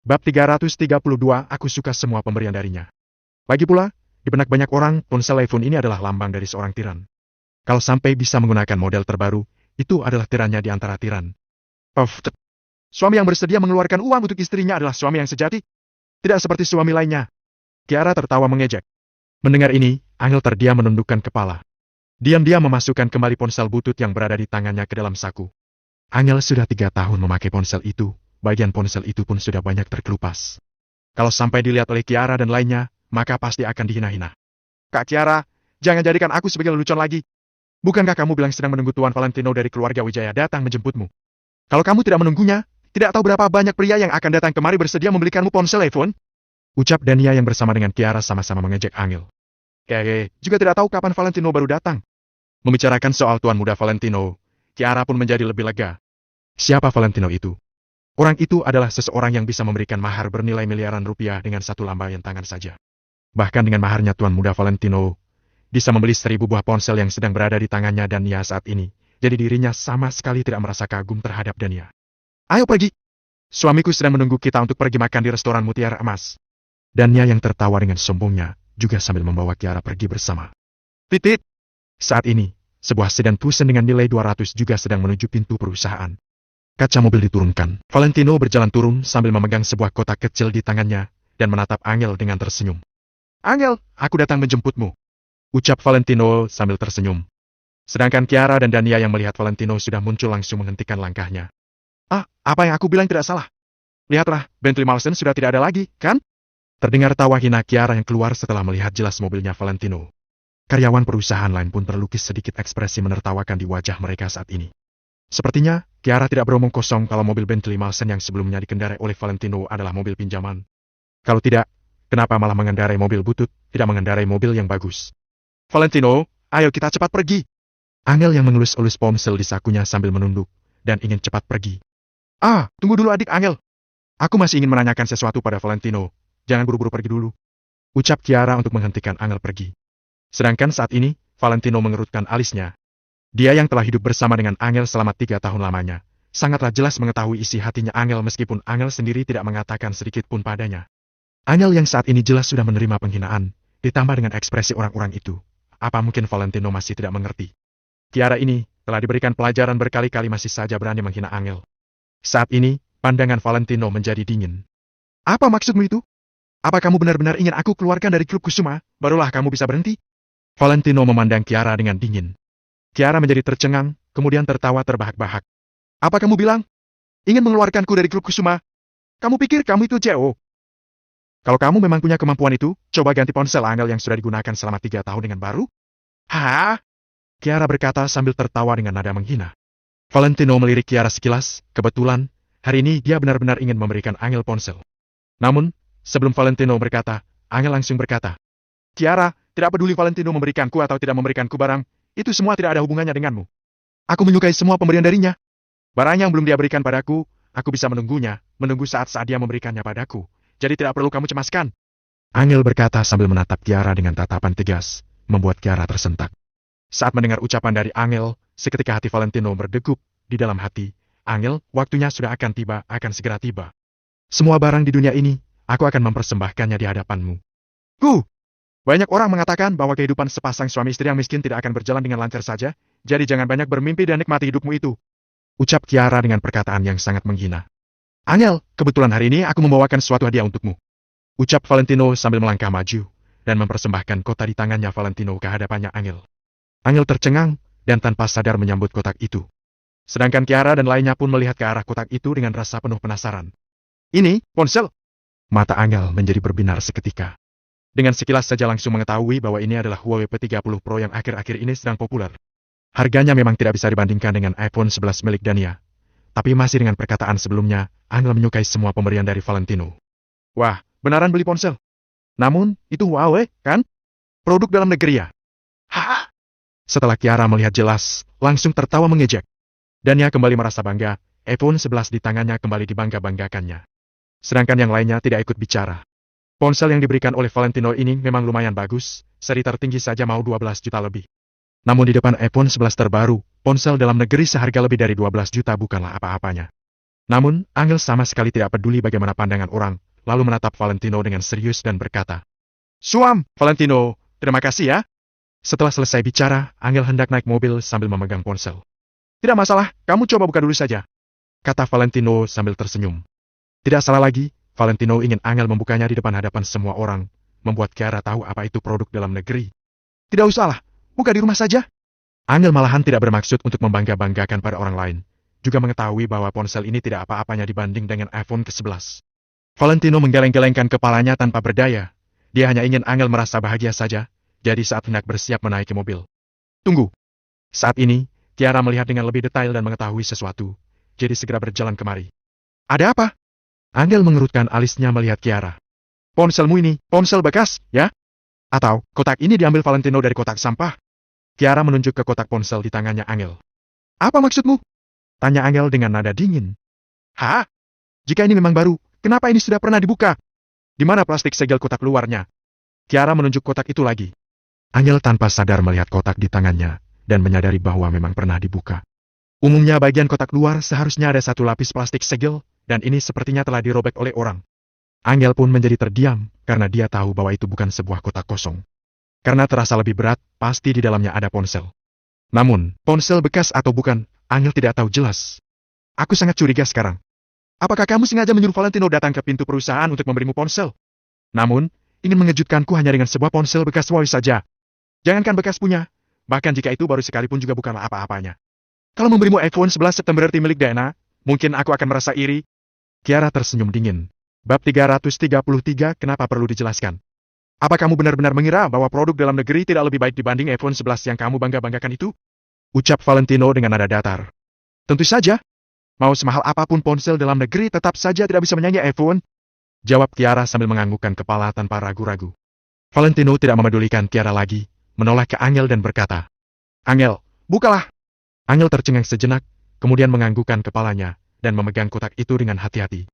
Bab 332, aku suka semua pemberian darinya. Lagi pula, di benak banyak orang, ponsel iPhone ini adalah lambang dari seorang tiran. Kalau sampai bisa menggunakan model terbaru, itu adalah tirannya di antara tiran. Suami yang bersedia mengeluarkan uang untuk istrinya adalah suami yang sejati. Tidak seperti suami lainnya. Kiara tertawa mengejek. Mendengar ini, Angel terdiam menundukkan kepala. Diam-diam memasukkan kembali ponsel butut yang berada di tangannya ke dalam saku. Angel sudah 3 tahun memakai ponsel itu, bagian ponsel itu pun sudah banyak terkelupas. Kalau sampai dilihat oleh Kiara dan lainnya, maka pasti akan dihina-hina. Kak Kiara, jangan jadikan aku sebagai lelucon lagi. Bukankah kamu bilang sedang menunggu Tuan Valentino dari keluarga Wijaya datang menjemputmu? Kalau kamu tidak menunggunya, tidak tahu berapa banyak pria yang akan datang kemari bersedia membelikanmu ponsel iPhone? Ucap Dania yang bersama dengan Kiara sama-sama mengejek Angel. Juga tidak tahu kapan Valentino baru datang. Membicarakan soal Tuan Muda Valentino, Kiara pun menjadi lebih lega. Siapa Valentino itu? Orang itu adalah seseorang yang bisa memberikan mahar bernilai miliaran rupiah dengan satu lambaian tangan saja. Bahkan dengan maharnya Tuan Muda Valentino, bisa membeli 1000 buah ponsel yang sedang berada di tangannya Dania saat ini. Jadi dirinya sama sekali tidak merasa kagum terhadap Dania. Ayo pergi. Suamiku sedang menunggu kita untuk pergi makan di restoran Mutiara Emas. Dania yang tertawa dengan sombongnya, juga sambil membawa Kiara pergi bersama. Titit. Saat ini, sebuah sedan Tucson dengan nilai 200 juga sedang menuju pintu perusahaan. Kaca mobil diturunkan. Valentino berjalan turun sambil memegang sebuah kotak kecil di tangannya, dan menatap Angel dengan tersenyum. Angel, aku datang menjemputmu. Ucap Valentino sambil tersenyum. Sedangkan Kiara dan Dania yang melihat Valentino sudah muncul langsung menghentikan langkahnya. Apa yang aku bilang tidak salah. Lihatlah, Bentley Malsen sudah tidak ada lagi, kan? Terdengar tawa hina Kiara yang keluar setelah melihat jelas mobilnya Valentino. Karyawan perusahaan lain pun terlukis sedikit ekspresi menertawakan di wajah mereka saat ini. Sepertinya, Kiara tidak beromong kosong kalau mobil Bentley Malsen yang sebelumnya dikendarai oleh Valentino adalah mobil pinjaman. Kalau tidak, kenapa malah mengendarai mobil butut, tidak mengendarai mobil yang bagus? Valentino, ayo kita cepat pergi. Angel yang mengelus-elus ponsel di sakunya sambil menunduk, dan ingin cepat pergi. Tunggu dulu adik Angel. Aku masih ingin menanyakan sesuatu pada Valentino. Jangan buru-buru pergi dulu. Ucap Kiara untuk menghentikan Angel pergi. Sedangkan saat ini, Valentino mengerutkan alisnya. Dia yang telah hidup bersama dengan Angel selama 3 tahun lamanya, sangatlah jelas mengetahui isi hatinya Angel meskipun Angel sendiri tidak mengatakan sedikit pun padanya. Angel yang saat ini jelas sudah menerima penghinaan, ditambah dengan ekspresi orang-orang itu. Apa mungkin Valentino masih tidak mengerti? Kiara ini telah diberikan pelajaran berkali-kali masih saja berani menghina Angel. Saat ini, pandangan Valentino menjadi dingin. Apa maksudmu itu? Apa kamu benar-benar ingin aku keluarkan dari klub Kusuma, barulah kamu bisa berhenti? Valentino memandang Kiara dengan dingin. Kiara menjadi tercengang, kemudian tertawa terbahak-bahak. Apa kamu bilang? Ingin mengeluarkanku dari klub Kusuma? Kamu pikir kamu itu CEO? Kalau kamu memang punya kemampuan itu, coba ganti ponsel Angel yang sudah digunakan selama 3 tahun dengan baru? Hah? Kiara berkata sambil tertawa dengan nada menghina. Valentino melirik Kiara sekilas, kebetulan, hari ini dia benar-benar ingin memberikan Angel ponsel. Namun, sebelum Valentino berkata, Angel langsung berkata, Kiara, tidak peduli Valentino memberikanku atau tidak memberikanku barang, itu semua tidak ada hubungannya denganmu. Aku menyukai semua pemberian darinya. Barang yang belum dia berikan padaku, aku bisa menunggunya, menunggu saat-saat dia memberikannya padaku. Jadi tidak perlu kamu cemaskan. Angel berkata sambil menatap Kiara dengan tatapan tegas, membuat Kiara tersentak. Saat mendengar ucapan dari Angel, seketika hati Valentino berdegup di dalam hati. Angel, waktunya sudah akan tiba, akan segera tiba. Semua barang di dunia ini, aku akan mempersembahkannya di hadapanmu. Banyak orang mengatakan bahwa kehidupan sepasang suami istri yang miskin tidak akan berjalan dengan lancar saja, jadi jangan banyak bermimpi dan nikmati hidupmu itu. Ucap Kiara dengan perkataan yang sangat menghina. Angel, kebetulan hari ini aku membawakan suatu hadiah untukmu. Ucap Valentino sambil melangkah maju, dan mempersembahkan kotak di tangannya Valentino ke hadapannya Angel. Angel tercengang, dan tanpa sadar menyambut kotak itu. Sedangkan Kiara dan lainnya pun melihat ke arah kotak itu dengan rasa penuh penasaran. Ini, ponsel. Mata Angel menjadi berbinar seketika. Dengan sekilas saja langsung mengetahui bahwa ini adalah Huawei P30 Pro yang akhir-akhir ini sedang populer. Harganya memang tidak bisa dibandingkan dengan iPhone 11 milik Dania. Tapi masih dengan perkataan sebelumnya, Angel menyukai semua pemberian dari Valentino. Wah, benaran beli ponsel? Namun, itu Huawei, kan? Produk dalam negeri ya? Hah? Setelah Kiara melihat jelas, langsung tertawa mengejek. Dania kembali merasa bangga, iPhone 11 di tangannya kembali dibangga-banggakannya. Sedangkan yang lainnya tidak ikut bicara. Ponsel yang diberikan oleh Valentino ini memang lumayan bagus, seri tertinggi saja mau 12 juta lebih. Namun di depan iPhone 11 terbaru, ponsel dalam negeri seharga lebih dari 12 juta bukanlah apa-apanya. Namun, Angel sama sekali tidak peduli bagaimana pandangan orang, lalu menatap Valentino dengan serius dan berkata, "Suam, Valentino, terima kasih ya." Setelah selesai bicara, Angel hendak naik mobil sambil memegang ponsel. "Tidak masalah, kamu coba buka dulu saja," kata Valentino sambil tersenyum. Tidak salah lagi, Valentino ingin Angel membukanya di depan hadapan semua orang, membuat Kiara tahu apa itu produk dalam negeri. "Tidak usahlah, buka di rumah saja." Angel malahan tidak bermaksud untuk membangga-banggakan pada orang lain, juga mengetahui bahwa ponsel ini tidak apa-apanya dibanding dengan iPhone ke-11. Valentino menggeleng-gelengkan kepalanya tanpa berdaya. Dia hanya ingin Angel merasa bahagia saja, jadi saat hendak bersiap menaiki mobil. "Tunggu." Saat ini, Kiara melihat dengan lebih detail dan mengetahui sesuatu, jadi segera berjalan kemari. "Ada apa?" Angel mengerutkan alisnya melihat Kiara. "Ponselmu ini, ponsel bekas, ya? Atau, kotak ini diambil Valentino dari kotak sampah?" Kiara menunjuk ke kotak ponsel di tangannya Angel. "Apa maksudmu?" tanya Angel dengan nada dingin. "Hah? Jika ini memang baru, kenapa ini sudah pernah dibuka? Di mana plastik segel kotak luarnya?" Kiara menunjuk kotak itu lagi. Angel tanpa sadar melihat kotak di tangannya, dan menyadari bahwa memang pernah dibuka. Umumnya bagian kotak luar seharusnya ada satu lapis plastik segel, dan ini sepertinya telah dirobek oleh orang. Angel pun menjadi terdiam, karena dia tahu bahwa itu bukan sebuah kotak kosong. Karena terasa lebih berat, pasti di dalamnya ada ponsel. Namun, ponsel bekas atau bukan, Angel tidak tahu jelas. "Aku sangat curiga sekarang. Apakah kamu sengaja menyuruh Valentino datang ke pintu perusahaan untuk memberimu ponsel? Namun, ingin mengejutkanku hanya dengan sebuah ponsel bekas Huawei saja. Jangankan bekas punya, bahkan jika itu baru sekalipun juga bukanlah apa-apanya. Kalau memberimu iPhone 11 September berarti milik Diana, mungkin aku akan merasa iri." Kiara tersenyum dingin. Bab 333, kenapa perlu dijelaskan? "Apa kamu benar-benar mengira bahwa produk dalam negeri tidak lebih baik dibanding iPhone 11 yang kamu bangga-banggakan itu?" ucap Valentino dengan nada datar. "Tentu saja. Mau semahal apapun ponsel dalam negeri tetap saja tidak bisa menyaingi iPhone," jawab Kiara sambil menganggukkan kepala tanpa ragu-ragu. Valentino tidak memedulikan Kiara lagi, menoleh ke Angel dan berkata, "Angel, bukalah." Angel tercengang sejenak, kemudian menganggukkan kepalanya, dan memegang kotak itu dengan hati-hati.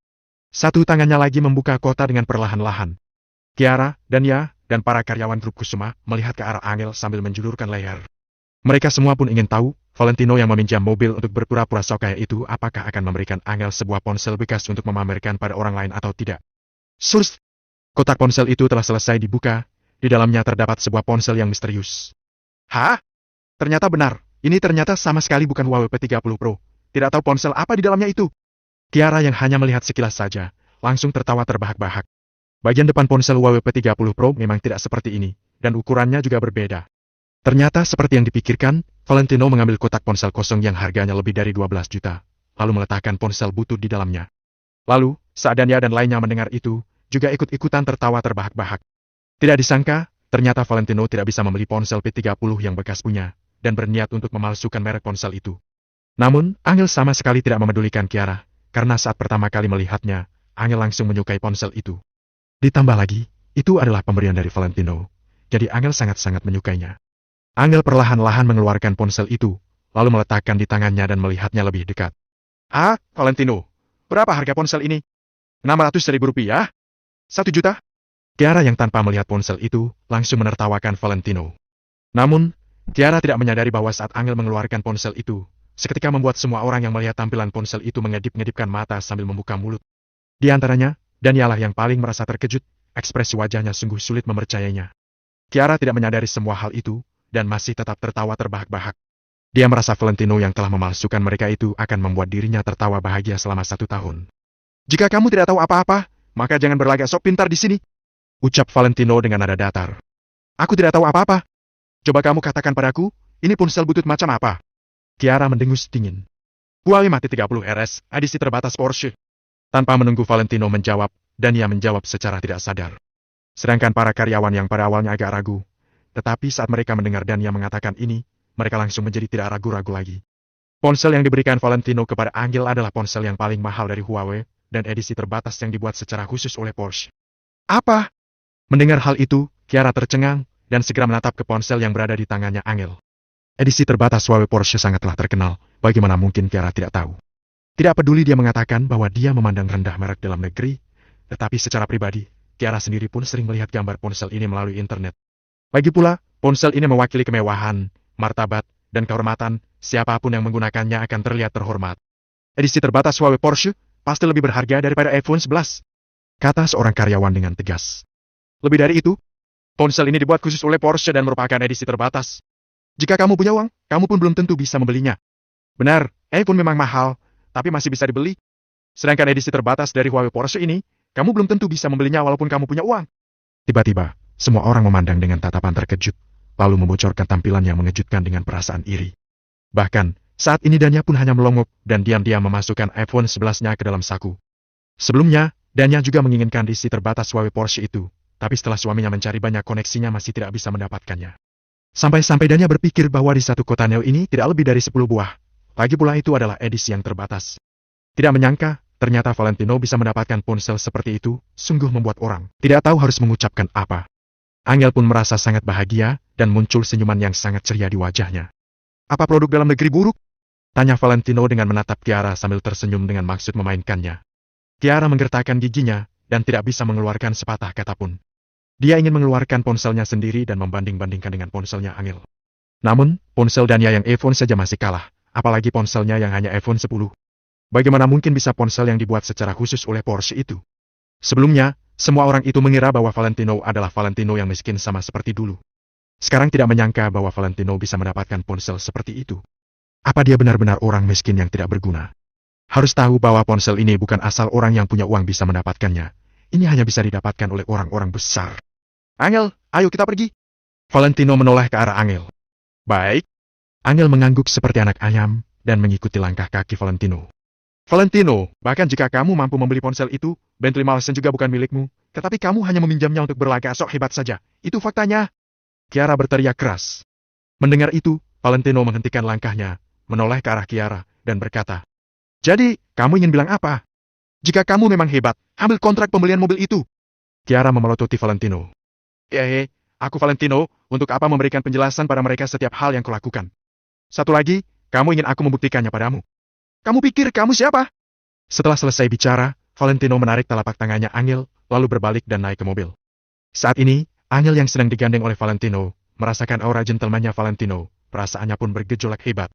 Satu tangannya lagi membuka kotak dengan perlahan-lahan. Kiara, Dania, dan para karyawan grup Kusuma melihat ke arah Angel sambil menjulurkan leher. Mereka semua pun ingin tahu, Valentino yang meminjam mobil untuk berpura-pura sok kaya itu apakah akan memberikan Angel sebuah ponsel bekas untuk memamerkan pada orang lain atau tidak. Surs! Kotak ponsel itu telah selesai dibuka, di dalamnya terdapat sebuah ponsel yang misterius. "Hah? Ternyata benar, ini ternyata sama sekali bukan Huawei P30 Pro. Tidak tahu ponsel apa di dalamnya itu." Kiara yang hanya melihat sekilas saja, langsung tertawa terbahak-bahak. Bagian depan ponsel Huawei P30 Pro memang tidak seperti ini, dan ukurannya juga berbeda. Ternyata seperti yang dipikirkan, Valentino mengambil kotak ponsel kosong yang harganya lebih dari 12 juta, lalu meletakkan ponsel butut di dalamnya. Lalu, saat Dania dan lainnya mendengar itu, juga ikut-ikutan tertawa terbahak-bahak. Tidak disangka, ternyata Valentino tidak bisa membeli ponsel P30 yang bekas punya, dan berniat untuk memalsukan merek ponsel itu. Namun, Angel sama sekali tidak memedulikan Kiara, karena saat pertama kali melihatnya, Angel langsung menyukai ponsel itu. Ditambah lagi, itu adalah pemberian dari Valentino, jadi Angel sangat-sangat menyukainya. Angel perlahan-lahan mengeluarkan ponsel itu, lalu meletakkan di tangannya dan melihatnya lebih dekat. "Ah, Valentino, berapa harga ponsel ini?" 600.000 rupiah? 1 juta? Kiara yang tanpa melihat ponsel itu, langsung menertawakan Valentino. Namun, Kiara tidak menyadari bahwa saat Angel mengeluarkan ponsel itu, seketika membuat semua orang yang melihat tampilan ponsel itu mengedip-ngedipkan mata sambil membuka mulut. Di antaranya, Danialah yang paling merasa terkejut, ekspresi wajahnya sungguh sulit mempercayainya. Kiara tidak menyadari semua hal itu, dan masih tetap tertawa terbahak-bahak. Dia merasa Valentino yang telah memalsukan mereka itu akan membuat dirinya tertawa bahagia selama 1 tahun. "Jika kamu tidak tahu apa-apa, maka jangan berlagak sok pintar di sini," ucap Valentino dengan nada datar. "Aku tidak tahu apa-apa. Coba kamu katakan padaku, ini ponsel butut macam apa?" Kiara mendengus dingin. "Huawei Mate 30 RS, edisi terbatas Porsche." Tanpa menunggu Valentino menjawab, Dania menjawab secara tidak sadar. Sedangkan para karyawan yang pada awalnya agak ragu, tetapi saat mereka mendengar Dania mengatakan ini, mereka langsung menjadi tidak ragu-ragu lagi. Ponsel yang diberikan Valentino kepada Angel adalah ponsel yang paling mahal dari Huawei, dan edisi terbatas yang dibuat secara khusus oleh Porsche. "Apa?" Mendengar hal itu, Kiara tercengang, dan segera menatap ke ponsel yang berada di tangannya Angel. Edisi terbatas Huawei Porsche sangatlah terkenal, bagaimana mungkin Kiara tidak tahu. Tidak peduli dia mengatakan bahwa dia memandang rendah merek dalam negeri, tetapi secara pribadi, Kiara sendiri pun sering melihat gambar ponsel ini melalui internet. Lagi pula, ponsel ini mewakili kemewahan, martabat, dan kehormatan, siapapun yang menggunakannya akan terlihat terhormat. Edisi terbatas Huawei Porsche, pasti lebih berharga daripada iPhone 11. Kata seorang karyawan dengan tegas. Lebih dari itu, ponsel ini dibuat khusus oleh Porsche dan merupakan edisi terbatas. Jika kamu punya uang, kamu pun belum tentu bisa membelinya. Benar, iPhone memang mahal, tapi masih bisa dibeli. Sedangkan edisi terbatas dari Huawei Porsche ini, kamu belum tentu bisa membelinya walaupun kamu punya uang. Tiba-tiba, semua orang memandang dengan tatapan terkejut, lalu membocorkan tampilan yang mengejutkan dengan perasaan iri. Bahkan, saat ini Danya pun hanya melongok dan diam-diam memasukkan iPhone 11-nya ke dalam saku. Sebelumnya, Danya juga menginginkan edisi terbatas Huawei Porsche itu, tapi setelah suaminya mencari banyak koneksinya masih tidak bisa mendapatkannya. Sampai-sampai Danya berpikir bahwa di satu kota Neo ini tidak lebih dari 10 buah. Lagi pula itu adalah edisi yang terbatas. Tidak menyangka, ternyata Valentino bisa mendapatkan ponsel seperti itu, sungguh membuat orang tidak tahu harus mengucapkan apa. Angel pun merasa sangat bahagia, dan muncul senyuman yang sangat ceria di wajahnya. Apa produk dalam negeri buruk? Tanya Valentino dengan menatap Kiara sambil tersenyum dengan maksud memainkannya. Kiara menggertakkan giginya, dan tidak bisa mengeluarkan sepatah kata pun. Dia ingin mengeluarkan ponselnya sendiri dan membanding-bandingkan dengan ponselnya Angel. Namun, ponsel Danya yang iPhone saja masih kalah. Apalagi ponselnya yang hanya iPhone 10. Bagaimana mungkin bisa ponsel yang dibuat secara khusus oleh Porsche itu? Sebelumnya, semua orang itu mengira bahwa Valentino adalah Valentino yang miskin sama seperti dulu. Sekarang tidak menyangka bahwa Valentino bisa mendapatkan ponsel seperti itu. Apa dia benar-benar orang miskin yang tidak berguna? Harus tahu bahwa ponsel ini bukan asal orang yang punya uang bisa mendapatkannya. Ini hanya bisa didapatkan oleh orang-orang besar. Angel, ayo kita pergi. Valentino menoleh ke arah Angel. Baik. Angel mengangguk seperti anak ayam, dan mengikuti langkah kaki Valentino. Valentino, bahkan jika kamu mampu membeli ponsel itu, Bentley Malsen juga bukan milikmu, tetapi kamu hanya meminjamnya untuk berlagak sok hebat saja. Itu faktanya. Kiara berteriak keras. Mendengar itu, Valentino menghentikan langkahnya, menoleh ke arah Kiara, dan berkata, jadi, kamu ingin bilang apa? Jika kamu memang hebat, ambil kontrak pembelian mobil itu. Kiara memelototi Valentino. Aku Valentino, untuk apa memberikan penjelasan pada mereka setiap hal yang kulakukan? Satu lagi, kamu ingin aku membuktikannya padamu. Kamu pikir kamu siapa? Setelah selesai bicara, Valentino menarik telapak tangannya Angel, lalu berbalik dan naik ke mobil. Saat ini, Angel yang sedang digandeng oleh Valentino, merasakan aura gentlemannya Valentino, perasaannya pun bergejolak hebat.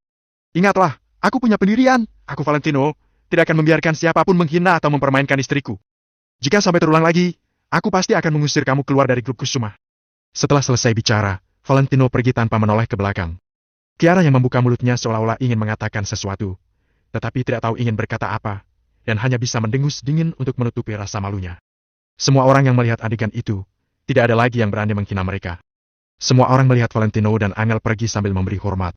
Ingatlah, aku punya pendirian. Aku Valentino, tidak akan membiarkan siapapun menghina atau mempermainkan istriku. Jika sampai terulang lagi, aku pasti akan mengusir kamu keluar dari grup Kusuma. Setelah selesai bicara, Valentino pergi tanpa menoleh ke belakang. Kiara yang membuka mulutnya seolah-olah ingin mengatakan sesuatu, tetapi tidak tahu ingin berkata apa, dan hanya bisa mendengus dingin untuk menutupi rasa malunya. Semua orang yang melihat adegan itu, tidak ada lagi yang berani menghina mereka. Semua orang melihat Valentino dan Angel pergi sambil memberi hormat.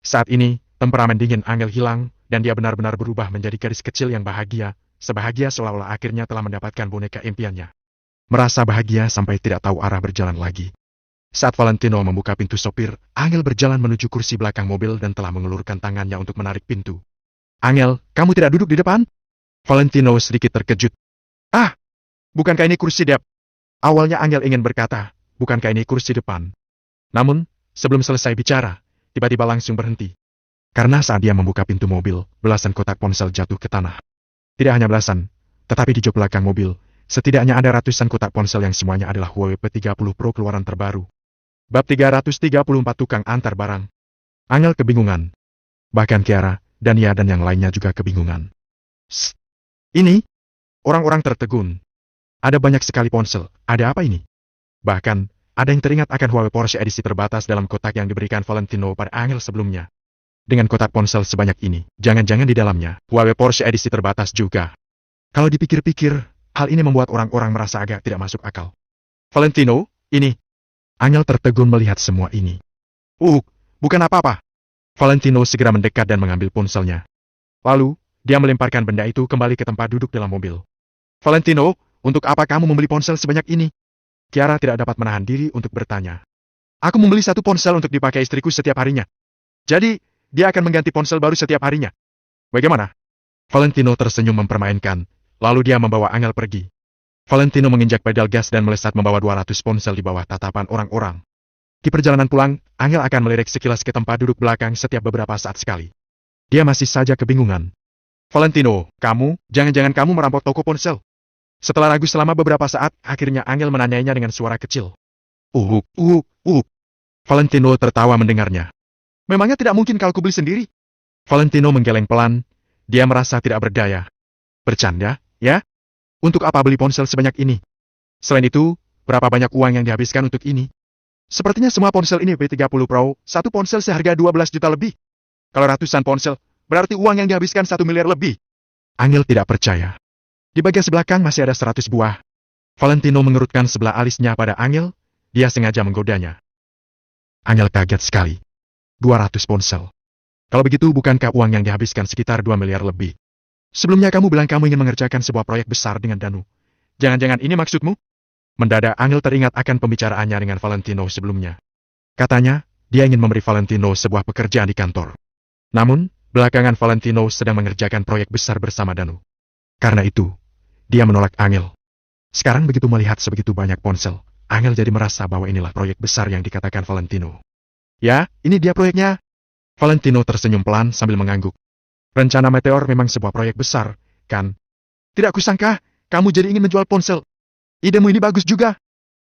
Saat ini, temperamen dingin Angel hilang, dan dia benar-benar berubah menjadi gadis kecil yang bahagia, sebahagia seolah-olah akhirnya telah mendapatkan boneka impiannya. Merasa bahagia sampai tidak tahu arah berjalan lagi. Saat Valentino membuka pintu sopir, Angel berjalan menuju kursi belakang mobil dan telah mengulurkan tangannya untuk menarik pintu. Angel, kamu tidak duduk di depan? Valentino sedikit terkejut. Ah, bukankah ini kursi depan? Awalnya Angel ingin berkata, bukankah ini kursi depan? Namun, sebelum selesai bicara, tiba-tiba langsung berhenti. Karena saat dia membuka pintu mobil, belasan kotak ponsel jatuh ke tanah. Tidak hanya belasan, tetapi di jok belakang mobil, setidaknya ada ratusan kotak ponsel yang semuanya adalah Huawei P30 Pro keluaran terbaru. Bab 334 Tukang Antar Barang. Angel kebingungan. Bahkan Kiara, Dania dan yang lainnya juga kebingungan. Ini? Orang-orang tertegun. Ada banyak sekali ponsel, ada apa ini? Bahkan, ada yang teringat akan Huawei Porsche edisi terbatas dalam kotak yang diberikan Valentino pada Angel sebelumnya. Dengan kotak ponsel sebanyak ini, jangan-jangan di dalamnya, Huawei Porsche edisi terbatas juga. Kalau dipikir-pikir, hal ini membuat orang-orang merasa agak tidak masuk akal. Valentino, ini. Angel tertegun melihat semua ini. Bukan apa-apa. Valentino segera mendekat dan mengambil ponselnya. Lalu, dia melemparkan benda itu kembali ke tempat duduk dalam mobil. Valentino, untuk apa kamu membeli ponsel sebanyak ini? Kiara tidak dapat menahan diri untuk bertanya. Aku membeli satu ponsel untuk dipakai istriku setiap harinya. Jadi, dia akan mengganti ponsel baru setiap harinya. Bagaimana? Valentino tersenyum mempermainkan, lalu dia membawa Angel pergi. Valentino menginjak pedal gas dan melesat membawa 200 ponsel di bawah tatapan orang-orang. Di perjalanan pulang, Angel akan melirik sekilas ke tempat duduk belakang setiap beberapa saat sekali. Dia masih saja kebingungan. Valentino, jangan-jangan kamu merampok toko ponsel? Setelah ragu selama beberapa saat, akhirnya Angel menanyainya dengan suara kecil. Valentino tertawa mendengarnya. Memangnya tidak mungkin kalau kubeli sendiri? Valentino menggeleng pelan, dia merasa tidak berdaya. Bercanda, ya? Untuk apa beli ponsel sebanyak ini? Selain itu, berapa banyak uang yang dihabiskan untuk ini? Sepertinya semua ponsel ini V30 Pro, satu ponsel seharga 12 juta lebih. Kalau ratusan ponsel, berarti uang yang dihabiskan 1 miliar lebih. Angel tidak percaya. Di bagian belakang masih ada 100 buah. Valentino mengerutkan sebelah alisnya pada Angel, dia sengaja menggodanya. Angel kaget sekali. 200 ponsel. Kalau begitu bukankah uang yang dihabiskan sekitar 2 miliar lebih? Sebelumnya kamu bilang kamu ingin mengerjakan sebuah proyek besar dengan Danu. Jangan-jangan ini maksudmu? Mendadak Angel teringat akan pembicaraannya dengan Valentino sebelumnya. Katanya, dia ingin memberi Valentino sebuah pekerjaan di kantor. Namun, belakangan Valentino sedang mengerjakan proyek besar bersama Danu. Karena itu, dia menolak Angel. Sekarang begitu melihat sebegitu banyak ponsel, Angel jadi merasa bahwa inilah proyek besar yang dikatakan Valentino. Ya, ini dia proyeknya. Valentino tersenyum pelan sambil mengangguk. Rencana Meteor memang sebuah proyek besar, kan? Tidak kusangka, kamu jadi ingin menjual ponsel. Idemu ini bagus juga.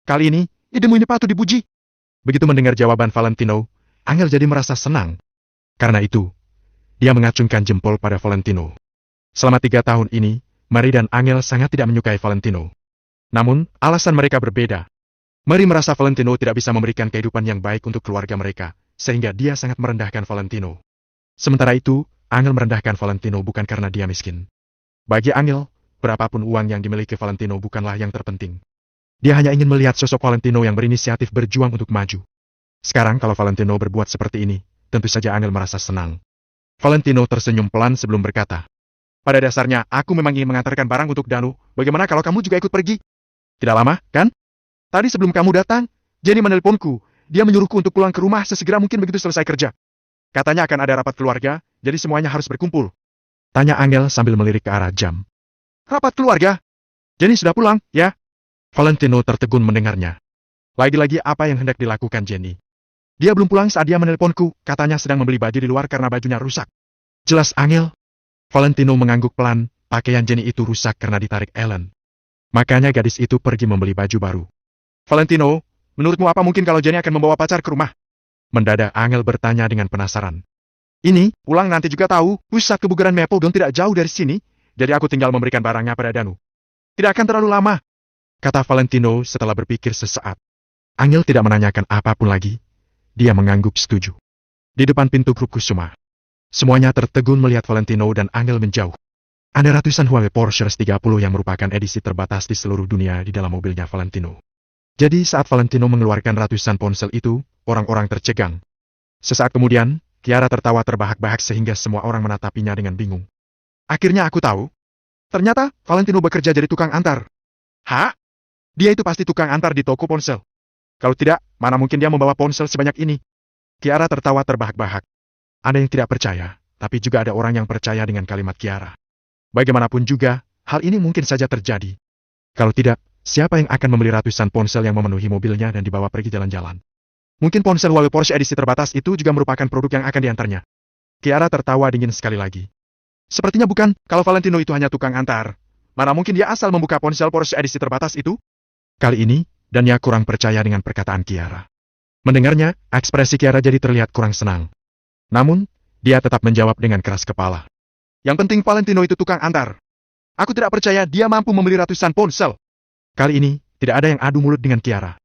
Kali ini, idemu ini patut dipuji. Begitu mendengar jawaban Valentino, Angel jadi merasa senang. Karena itu, dia mengacungkan jempol pada Valentino. Selama 3 tahun ini, Mary dan Angel sangat tidak menyukai Valentino. Namun, alasan mereka berbeda. Mary merasa Valentino tidak bisa memberikan kehidupan yang baik untuk keluarga mereka, sehingga dia sangat merendahkan Valentino. Sementara itu, Angel merendahkan Valentino bukan karena dia miskin. Bagi Angel, berapapun uang yang dimiliki Valentino bukanlah yang terpenting. Dia hanya ingin melihat sosok Valentino yang berinisiatif berjuang untuk maju. Sekarang kalau Valentino berbuat seperti ini, tentu saja Angel merasa senang. Valentino tersenyum pelan sebelum berkata, pada dasarnya, aku memang ingin mengantarkan barang untuk Danu, bagaimana kalau kamu juga ikut pergi? Tidak lama, kan? Tadi sebelum kamu datang, Jenny menelponku, dia menyuruhku untuk pulang ke rumah sesegera mungkin begitu selesai kerja. Katanya akan ada rapat keluarga, jadi semuanya harus berkumpul. Tanya Angel sambil melirik ke arah jam. Rapat keluarga? Jenny sudah pulang, ya? Valentino tertegun mendengarnya. Lagi-lagi apa yang hendak dilakukan Jenny? Dia belum pulang saat dia menelponku, katanya sedang membeli baju di luar karena bajunya rusak. Jelas Angel. Valentino mengangguk pelan, pakaian Jenny itu rusak karena ditarik Ellen. Makanya gadis itu pergi membeli baju baru. Valentino, menurutmu apa mungkin kalau Jenny akan membawa pacar ke rumah? Mendadak Angel bertanya dengan penasaran. Ini, pulang nanti juga tahu, pusat kebugaran Mapledon tidak jauh dari sini, jadi aku tinggal memberikan barangnya pada Danu. Tidak akan terlalu lama, kata Valentino setelah berpikir sesaat. Angel tidak menanyakan apapun lagi. Dia mengangguk setuju. Di depan pintu grup Kusuma, semuanya tertegun melihat Valentino dan Angel menjauh. Ada ratusan Huawei Porsche 30 yang merupakan edisi terbatas di seluruh dunia di dalam mobilnya Valentino. Jadi saat Valentino mengeluarkan ratusan ponsel itu, orang-orang tercegang. Sesaat kemudian, Kiara tertawa terbahak-bahak sehingga semua orang menatapinya dengan bingung. Akhirnya aku tahu. Ternyata, Valentino bekerja jadi tukang antar. Hah? Dia itu pasti tukang antar di toko ponsel. Kalau tidak, mana mungkin dia membawa ponsel sebanyak ini? Kiara tertawa terbahak-bahak. Ada yang tidak percaya, tapi juga ada orang yang percaya dengan kalimat Kiara. Bagaimanapun juga, hal ini mungkin saja terjadi. Kalau tidak, siapa yang akan membeli ratusan ponsel yang memenuhi mobilnya dan dibawa pergi jalan-jalan? Mungkin ponsel Huawei Porsche edisi terbatas itu juga merupakan produk yang akan diantarnya. Kiara tertawa dingin sekali lagi. Sepertinya bukan, kalau Valentino itu hanya tukang antar. Mana mungkin dia asal membuka ponsel Porsche edisi terbatas itu? Kali ini, Dania kurang percaya dengan perkataan Kiara. Mendengarnya, ekspresi Kiara jadi terlihat kurang senang. Namun, dia tetap menjawab dengan keras kepala. Yang penting Valentino itu tukang antar. Aku tidak percaya dia mampu membeli ratusan ponsel. Kali ini, tidak ada yang adu mulut dengan Kiara.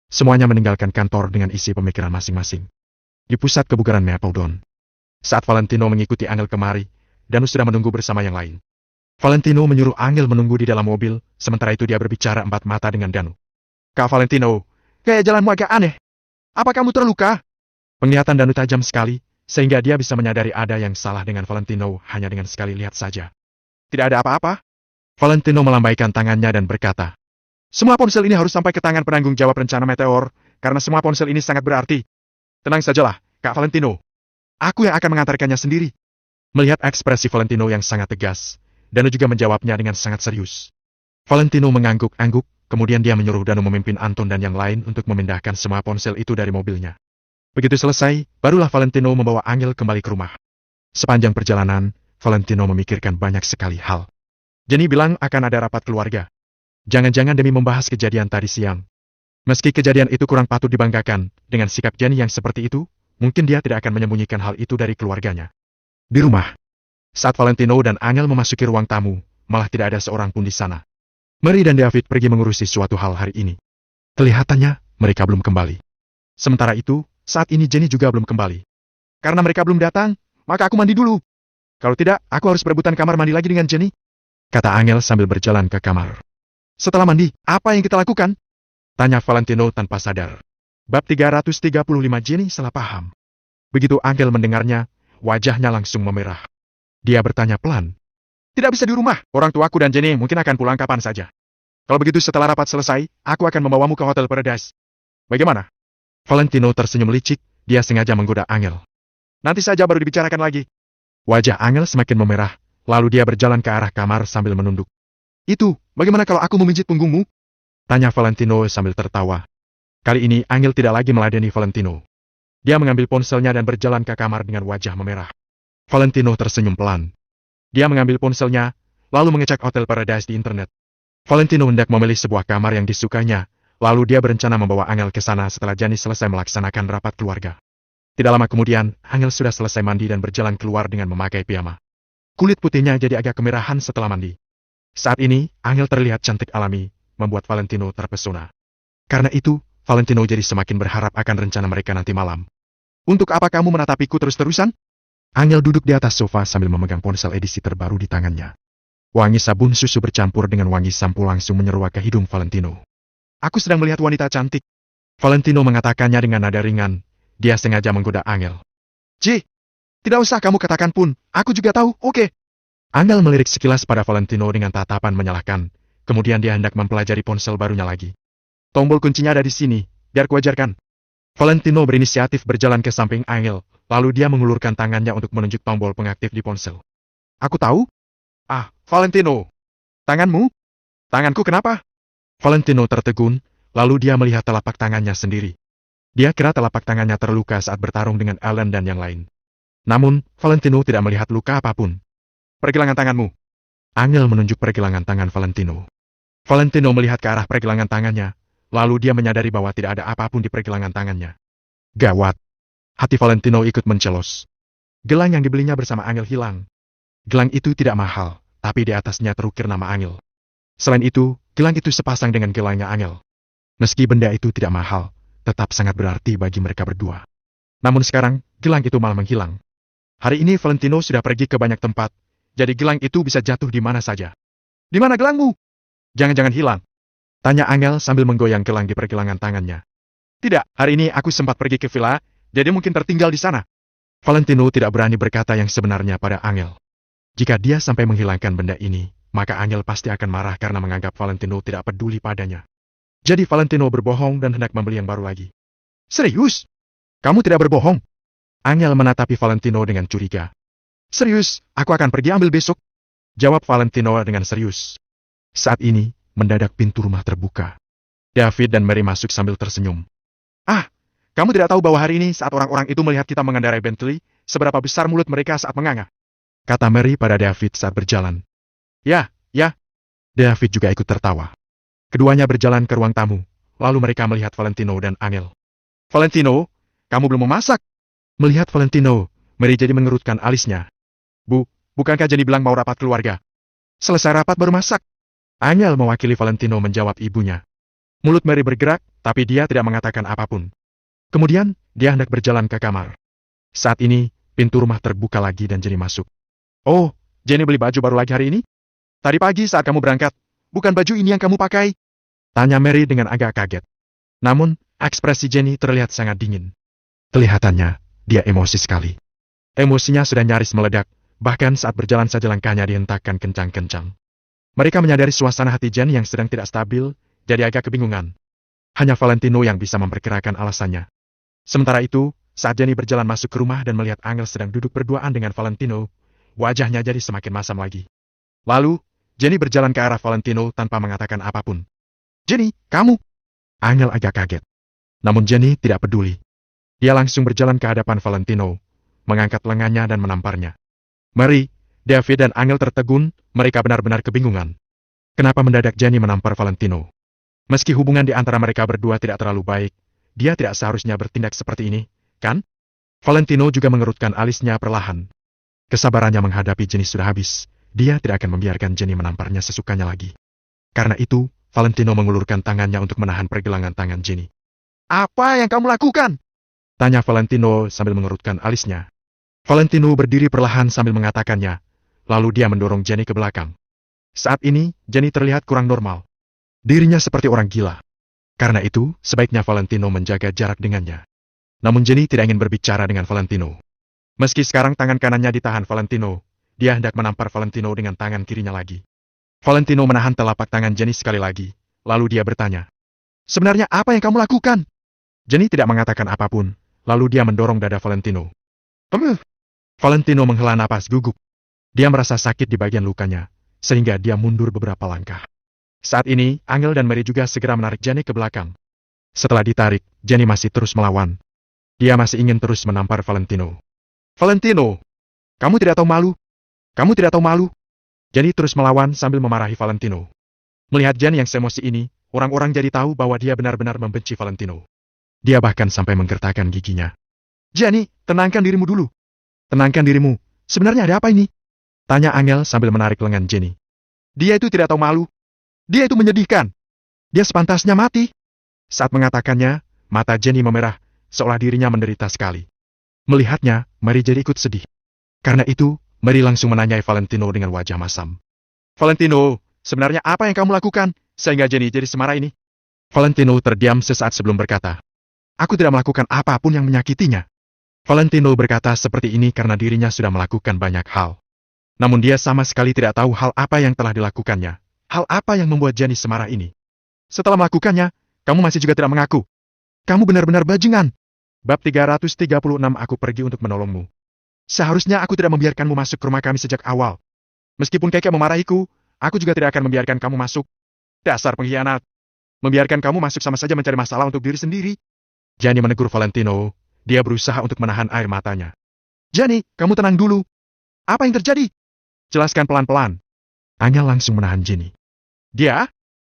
Semuanya meninggalkan kantor dengan isi pemikiran masing-masing. Di pusat kebugaran Mapledon. Saat Valentino mengikuti Angel kemari, Danu sudah menunggu bersama yang lain. Valentino menyuruh Angel menunggu di dalam mobil, sementara itu dia berbicara empat mata dengan Danu. Kak Valentino, kayak jalanmu agak aneh. Apa kamu terluka? Penglihatan Danu tajam sekali, sehingga dia bisa menyadari ada yang salah dengan Valentino hanya dengan sekali lihat saja. Tidak ada apa-apa. Valentino melambaikan tangannya dan berkata, semua ponsel ini harus sampai ke tangan penanggung jawab rencana Meteor, karena semua ponsel ini sangat berarti. Tenang sajalah, Kak Valentino. Aku yang akan mengantarkannya sendiri. Melihat ekspresi Valentino yang sangat tegas, Danu juga menjawabnya dengan sangat serius. Valentino mengangguk-angguk, kemudian dia menyuruh Danu memimpin Anton dan yang lain untuk memindahkan semua ponsel itu dari mobilnya. Begitu selesai, barulah Valentino membawa Angel kembali ke rumah. Sepanjang perjalanan, Valentino memikirkan banyak sekali hal. Jenny bilang akan ada rapat keluarga. Jangan-jangan demi membahas kejadian tadi siang. Meski kejadian itu kurang patut dibanggakan, dengan sikap Jenny yang seperti itu, mungkin dia tidak akan menyembunyikan hal itu dari keluarganya. Di rumah, saat Valentino dan Angel memasuki ruang tamu, malah tidak ada seorang pun di sana. Mary dan David pergi mengurusi suatu hal hari ini. Kelihatannya, mereka belum kembali. Sementara itu, saat ini Jenny juga belum kembali. Karena mereka belum datang, maka aku mandi dulu. Kalau tidak, aku harus berebutan kamar mandi lagi dengan Jenny, kata Angel sambil berjalan ke kamar. Setelah mandi, apa yang kita lakukan? Tanya Valentino tanpa sadar. Bab 335 Jenny salah paham. Begitu Angel mendengarnya, wajahnya langsung memerah. Dia bertanya pelan. Tidak bisa di rumah, orang tuaku dan Jenny mungkin akan pulang kapan saja. Kalau begitu setelah rapat selesai, aku akan membawamu ke Hotel Paradise. Bagaimana? Valentino tersenyum licik, dia sengaja menggoda Angel. Nanti saja baru dibicarakan lagi. Wajah Angel semakin memerah, lalu dia berjalan ke arah kamar sambil menunduk. Itu, bagaimana kalau aku memijit punggungmu? Tanya Valentino sambil tertawa. Kali ini Angel tidak lagi meladeni Valentino. Dia mengambil ponselnya dan berjalan ke kamar dengan wajah memerah. Valentino tersenyum pelan. Dia mengambil ponselnya, lalu mengecek Hotel Paradise di internet. Valentino hendak memilih sebuah kamar yang disukainya, lalu dia berencana membawa Angel ke sana setelah Jenny selesai melaksanakan rapat keluarga. Tidak lama kemudian, Angel sudah selesai mandi dan berjalan keluar dengan memakai piyama. Kulit putihnya jadi agak kemerahan setelah mandi. Saat ini, Angel terlihat cantik alami, membuat Valentino terpesona. Karena itu, Valentino jadi semakin berharap akan rencana mereka nanti malam. Untuk apa kamu menatapiku terus-terusan? Angel duduk di atas sofa sambil memegang ponsel edisi terbaru di tangannya. Wangi sabun susu bercampur dengan wangi sampo langsung menyeruak ke hidung Valentino. Aku sedang melihat wanita cantik. Valentino mengatakannya dengan nada ringan. Dia sengaja menggoda Angel. Tidak usah kamu katakan pun, aku juga tahu, oke. Angel melirik sekilas pada Valentino dengan tatapan menyalahkan. Kemudian dia hendak mempelajari ponsel barunya lagi. Tombol kuncinya ada di sini, biar kuajarkan. Valentino berinisiatif berjalan ke samping Angel, lalu dia mengulurkan tangannya untuk menunjuk tombol pengaktif di ponsel. Aku tahu. Valentino. Tanganmu? Tanganku kenapa? Valentino tertegun, lalu dia melihat telapak tangannya sendiri. Dia kira telapak tangannya terluka saat bertarung dengan Alan dan yang lain. Namun, Valentino tidak melihat luka apapun. Pergelangan tanganmu. Angel menunjuk pergelangan tangan Valentino. Valentino melihat ke arah pergelangan tangannya, lalu dia menyadari bahwa tidak ada apapun di pergelangan tangannya. Gawat. Hati Valentino ikut mencelos. Gelang yang dibelinya bersama Angel hilang. Gelang itu tidak mahal, tapi di atasnya terukir nama Angel. Selain itu, gelang itu sepasang dengan gelangnya Angel. Meski benda itu tidak mahal, tetap sangat berarti bagi mereka berdua. Namun sekarang, gelang itu malah menghilang. Hari ini Valentino sudah pergi ke banyak tempat, jadi gelang itu bisa jatuh di mana saja. Di mana gelangmu? Jangan-jangan hilang? Tanya Angel sambil menggoyang gelang di pergelangan tangannya. Tidak, hari ini aku sempat pergi ke villa, jadi mungkin tertinggal di sana. Valentino tidak berani berkata yang sebenarnya pada Angel. Jika dia sampai menghilangkan benda ini, maka Angel pasti akan marah karena menganggap Valentino tidak peduli padanya. Jadi Valentino berbohong dan hendak membeli yang baru lagi. Serius? Kamu tidak berbohong? Angel menatapi Valentino dengan curiga. Serius, aku akan pergi ambil besok. Jawab Valentino dengan serius. Saat ini, mendadak pintu rumah terbuka. David dan Mary masuk sambil tersenyum. Kamu tidak tahu bahwa hari ini saat orang-orang itu melihat kita mengendarai Bentley, seberapa besar mulut mereka saat menganga? Kata Mary pada David saat berjalan. Ya. David juga ikut tertawa. Keduanya berjalan ke ruang tamu, lalu mereka melihat Valentino dan Angel. Valentino, kamu belum memasak? Melihat Valentino, Mary jadi mengerutkan alisnya. Bukankah Jenny bilang mau rapat keluarga? Selesai rapat baru masak. Angel mewakili Valentino menjawab ibunya. Mulut Mary bergerak, tapi dia tidak mengatakan apapun. Kemudian, dia hendak berjalan ke kamar. Saat ini, pintu rumah terbuka lagi dan Jenny masuk. Oh, Jenny beli baju baru lagi hari ini? Tadi pagi saat kamu berangkat, bukan baju ini yang kamu pakai? Tanya Mary dengan agak kaget. Namun, ekspresi Jenny terlihat sangat dingin. Kelihatannya, dia emosi sekali. Emosinya sudah nyaris meledak, bahkan saat berjalan saja langkahnya dihentakkan kencang-kencang. Mereka menyadari suasana hati Jenny yang sedang tidak stabil, jadi agak kebingungan. Hanya Valentino yang bisa memperkirakan alasannya. Sementara itu, saat Jenny berjalan masuk ke rumah dan melihat Angel sedang duduk berduaan dengan Valentino, wajahnya jadi semakin masam lagi. Lalu, Jenny berjalan ke arah Valentino tanpa mengatakan apapun. Jenny, kamu? Angel agak kaget. Namun Jenny tidak peduli. Dia langsung berjalan ke hadapan Valentino, mengangkat lengannya dan menamparnya. Mary, David dan Angel tertegun, mereka benar-benar kebingungan. Kenapa mendadak Jenny menampar Valentino? Meski hubungan di antara mereka berdua tidak terlalu baik, dia tidak seharusnya bertindak seperti ini, kan? Valentino juga mengerutkan alisnya perlahan. Kesabarannya menghadapi Jenny sudah habis, dia tidak akan membiarkan Jenny menamparnya sesukanya lagi. Karena itu, Valentino mengulurkan tangannya untuk menahan pergelangan tangan Jenny. "Apa yang kamu lakukan?" tanya Valentino sambil mengerutkan alisnya. Valentino berdiri perlahan sambil mengatakannya, lalu dia mendorong Jenny ke belakang. Saat ini, Jenny terlihat kurang normal. Dirinya seperti orang gila. Karena itu, sebaiknya Valentino menjaga jarak dengannya. Namun Jenny tidak ingin berbicara dengan Valentino. Meski sekarang tangan kanannya ditahan Valentino, dia hendak menampar Valentino dengan tangan kirinya lagi. Valentino menahan telapak tangan Jenny sekali lagi, lalu dia bertanya, "Sebenarnya apa yang kamu lakukan?" Jenny tidak mengatakan apapun, lalu dia mendorong dada Valentino. Valentino menghela napas gugup. Dia merasa sakit di bagian lukanya, sehingga dia mundur beberapa langkah. Saat ini, Angel dan Mary juga segera menarik Jenny ke belakang. Setelah ditarik, Jenny masih terus melawan. Dia masih ingin terus menampar Valentino. "Valentino, kamu tidak tahu malu? Kamu tidak tahu malu?" Jenny terus melawan sambil memarahi Valentino. Melihat Jenny yang semosi ini, orang-orang jadi tahu bahwa dia benar-benar membenci Valentino. Dia bahkan sampai menggertakkan giginya. "Jenny, tenangkan dirimu dulu. Tenangkan dirimu. Sebenarnya ada apa ini?" tanya Angel sambil menarik lengan Jenny. "Dia itu tidak tahu malu. Dia itu menyedihkan. Dia sepantasnya mati." Saat mengatakannya, mata Jenny memerah, seolah dirinya menderita sekali. Melihatnya, Mary jadi ikut sedih. Karena itu, Mary langsung menanyai Valentino dengan wajah masam. "Valentino, sebenarnya apa yang kamu lakukan, sehingga Jenny jadi semarah ini?" Valentino terdiam sesaat sebelum berkata, "Aku tidak melakukan apapun yang menyakitinya." Valentino berkata seperti ini karena dirinya sudah melakukan banyak hal. Namun dia sama sekali tidak tahu hal apa yang telah dilakukannya. Hal apa yang membuat Jenny semarah ini? "Setelah melakukannya, kamu masih juga tidak mengaku. Kamu benar-benar bajingan." Bab 336. Aku pergi untuk menolongmu. Seharusnya aku tidak membiarkanmu masuk ke rumah kami sejak awal. Meskipun Keke memarahiku, aku juga tidak akan membiarkan kamu masuk. Dasar pengkhianat. Membiarkan kamu masuk sama saja mencari masalah untuk diri sendiri. Jenny menegur Valentino. Dia berusaha untuk menahan air matanya. "Jenny, kamu tenang dulu. Apa yang terjadi? Jelaskan pelan-pelan." Angel langsung menahan Jenny. "Dia?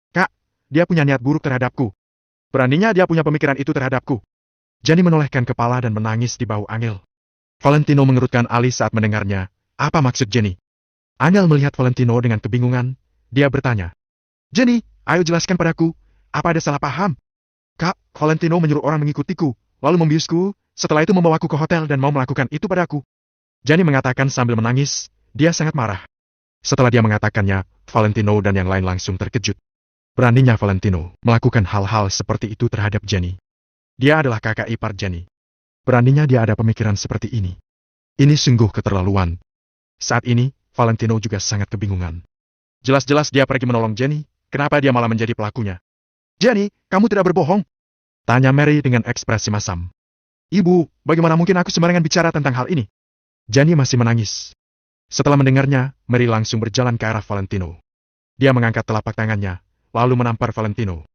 Kak, dia punya niat buruk terhadapku. Beraninya dia punya pemikiran itu terhadapku." Jenny menolehkan kepala dan menangis di bahu Angel. Valentino mengerutkan alis saat mendengarnya. Apa maksud Jenny? Angel melihat Valentino dengan kebingungan. Dia bertanya, "Jenny, ayo jelaskan padaku. Apa ada salah paham?" "Kak, Valentino menyuruh orang mengikutiku, lalu membiusku, setelah itu membawaku ke hotel dan mau melakukan itu padaku." Jenny mengatakan sambil menangis. Dia sangat marah. Setelah dia mengatakannya, Valentino dan yang lain langsung terkejut. Beraninya Valentino melakukan hal-hal seperti itu terhadap Jenny. Dia adalah kakak ipar Jenny. Beraninya dia ada pemikiran seperti ini. Ini sungguh keterlaluan. Saat ini, Valentino juga sangat kebingungan. Jelas-jelas dia pergi menolong Jenny, kenapa dia malah menjadi pelakunya? "Jenny, kamu tidak berbohong?" tanya Mary dengan ekspresi masam. "Ibu, bagaimana mungkin aku sembarangan bicara tentang hal ini?" Jenny masih menangis. Setelah mendengarnya, Mary langsung berjalan ke arah Valentino. Dia mengangkat telapak tangannya, lalu menampar Valentino.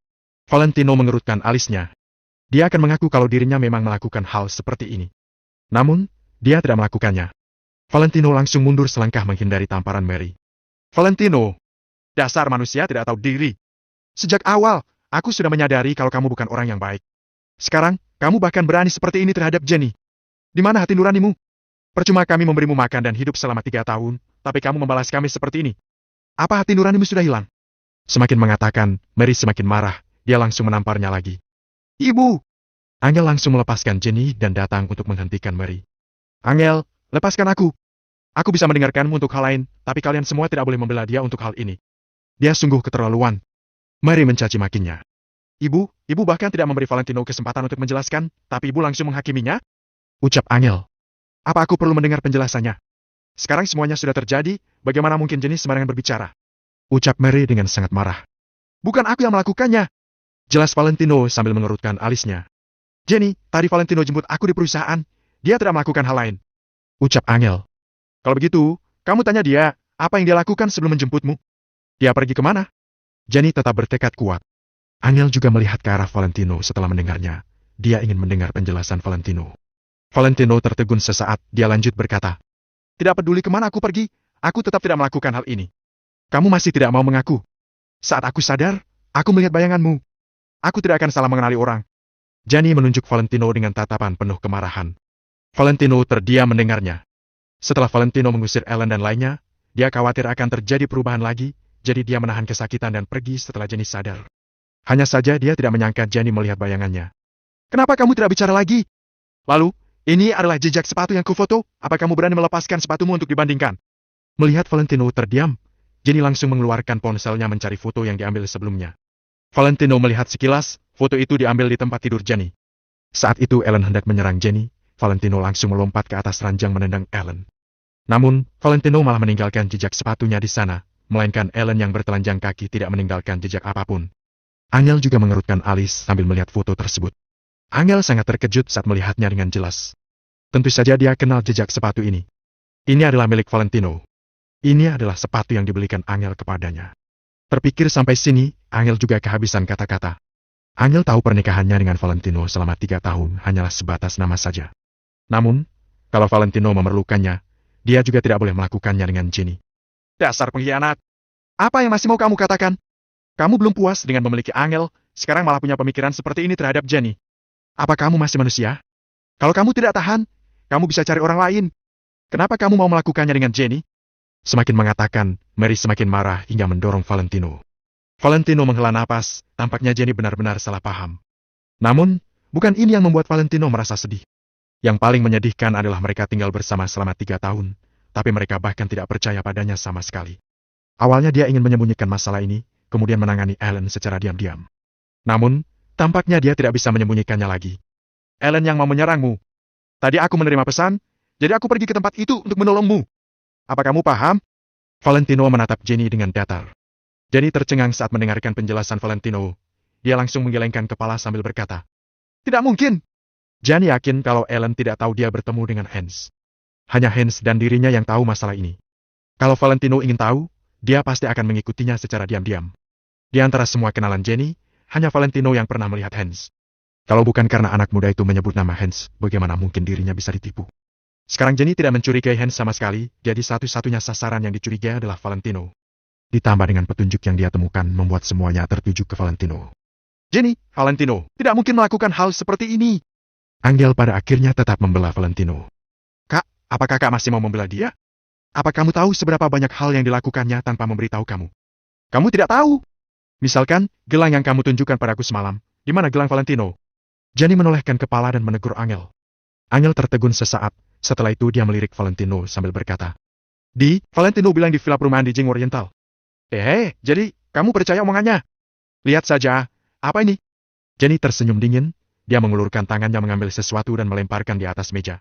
Valentino mengerutkan alisnya. Dia akan mengaku kalau dirinya memang melakukan hal seperti ini. Namun, dia tidak melakukannya. Valentino langsung mundur selangkah menghindari tamparan Mary. "Valentino, dasar manusia tidak tahu diri. Sejak awal, aku sudah menyadari kalau kamu bukan orang yang baik. Sekarang, kamu bahkan berani seperti ini terhadap Jenny. Di mana hati nuranimu? Percuma kami memberimu makan dan hidup selama 3 tahun, tapi kamu membalas kami seperti ini. Apa hati nuranimu sudah hilang?" Semakin mengatakan, Mary semakin marah. Dia langsung menamparnya lagi. "Ibu!" Angel langsung melepaskan Jenny dan datang untuk menghentikan Mary. "Angel, lepaskan aku. Aku bisa mendengarkanmu untuk hal lain, tapi kalian semua tidak boleh membela dia untuk hal ini. Dia sungguh keterlaluan." Mary mencaci makinya. Ibu bahkan tidak memberi Valentino kesempatan untuk menjelaskan, tapi ibu langsung menghakiminya?" ucap Angel. "Apa aku perlu mendengar penjelasannya? Sekarang semuanya sudah terjadi, bagaimana mungkin Jenny sembarangan berbicara?" ucap Mary dengan sangat marah. "Bukan aku yang melakukannya," jelas Valentino sambil mengerutkan alisnya. "Jenny, tadi Valentino jemput aku di perusahaan. Dia tidak melakukan hal lain," ucap Angel. "Kalau begitu, kamu tanya dia, apa yang dia lakukan sebelum menjemputmu? Dia pergi kemana?" Jenny tetap bertekad kuat. Angel juga melihat ke arah Valentino setelah mendengarnya. Dia ingin mendengar penjelasan Valentino. Valentino tertegun sesaat, dia lanjut berkata, "Tidak peduli kemana aku pergi, aku tetap tidak melakukan hal ini. Kamu masih tidak mau mengaku. Saat aku sadar, aku melihat bayanganmu. Aku tidak akan salah mengenali orang." Jenny menunjuk Valentino dengan tatapan penuh kemarahan. Valentino terdiam mendengarnya. Setelah Valentino mengusir Ellen dan lainnya, Dia khawatir akan terjadi perubahan lagi, jadi dia menahan kesakitan dan pergi setelah Jenny sadar. Hanya saja dia tidak menyangka Jenny melihat bayangannya. Kenapa kamu tidak bicara lagi? Lalu, ini adalah jejak sepatu yang kufoto, apa kamu berani melepaskan sepatumu untuk dibandingkan? Melihat Valentino terdiam, Jenny langsung mengeluarkan ponselnya mencari foto yang diambil sebelumnya. Valentino melihat sekilas, foto itu diambil di tempat tidur Jenny. Saat itu Ellen hendak menyerang Jenny, Valentino langsung melompat ke atas ranjang menendang Ellen. Namun, Valentino malah meninggalkan jejak sepatunya di sana, melainkan Ellen yang bertelanjang kaki tidak meninggalkan jejak apapun. Angel juga mengerutkan alis sambil melihat foto tersebut. Angel sangat terkejut saat melihatnya dengan jelas. Tentu saja dia kenal jejak sepatu ini. Ini adalah milik Valentino. Ini adalah sepatu yang dibelikan Angel kepadanya. Terpikir sampai sini, Angel juga kehabisan kata-kata. Angel tahu pernikahannya dengan Valentino selama 3 tahun hanyalah sebatas nama saja. Namun, kalau Valentino memerlukannya, dia juga tidak boleh melakukannya dengan Jenny. Dasar pengkhianat! Apa yang masih mau kamu katakan? Kamu belum puas dengan memiliki Angel, sekarang malah punya pemikiran seperti ini terhadap Jenny. Apa kamu masih manusia? Kalau kamu tidak tahan, kamu bisa cari orang lain. Kenapa kamu mau melakukannya dengan Jenny? Semakin mengatakan, Mary semakin marah hingga mendorong Valentino. Valentino menghela napas, tampaknya Jenny benar-benar salah paham. Namun, bukan ini yang membuat Valentino merasa sedih. Yang paling menyedihkan adalah mereka tinggal bersama selama 3 tahun, tapi mereka bahkan tidak percaya padanya sama sekali. Awalnya dia ingin menyembunyikan masalah ini, kemudian menangani Ellen secara diam-diam. Namun, tampaknya dia tidak bisa menyembunyikannya lagi. Ellen yang mau menyerangmu. Tadi aku menerima pesan, jadi aku pergi ke tempat itu untuk menolongmu. Apa kamu paham? Valentino menatap Jenny dengan datar. Jenny tercengang saat mendengarkan penjelasan Valentino. Dia langsung menggelengkan kepala sambil berkata, "Tidak mungkin." Jenny yakin kalau Ellen tidak tahu dia bertemu dengan Hans. Hanya Hans dan dirinya yang tahu masalah ini. Kalau Valentino ingin tahu, dia pasti akan mengikutinya secara diam-diam. Di antara semua kenalan Jenny, hanya Valentino yang pernah melihat Hans. Kalau bukan karena anak muda itu menyebut nama Hans, bagaimana mungkin dirinya bisa ditipu? Sekarang Jenny tidak mencurigai Hans sama sekali, jadi satu-satunya sasaran yang dicurigai adalah Valentino. Ditambah dengan petunjuk yang dia temukan membuat semuanya tertuju ke Valentino. Jenny, Valentino, tidak mungkin melakukan hal seperti ini. Angel pada akhirnya tetap membela Valentino. Kak, apakah kak masih mau membela dia? Apa kamu tahu seberapa banyak hal yang dilakukannya tanpa memberitahu kamu? Kamu tidak tahu. Misalkan, gelang yang kamu tunjukkan padaku semalam, di mana gelang Valentino? Jenny menolehkan kepala dan menegur Angel. Angel tertegun sesaat, setelah itu dia melirik Valentino sambil berkata, Valentino bilang di villa perumahan di Jing Oriental. Jadi, kamu percaya omongannya? Lihat saja, apa ini? Jenny tersenyum dingin, dia mengulurkan tangannya mengambil sesuatu dan melemparkan di atas meja.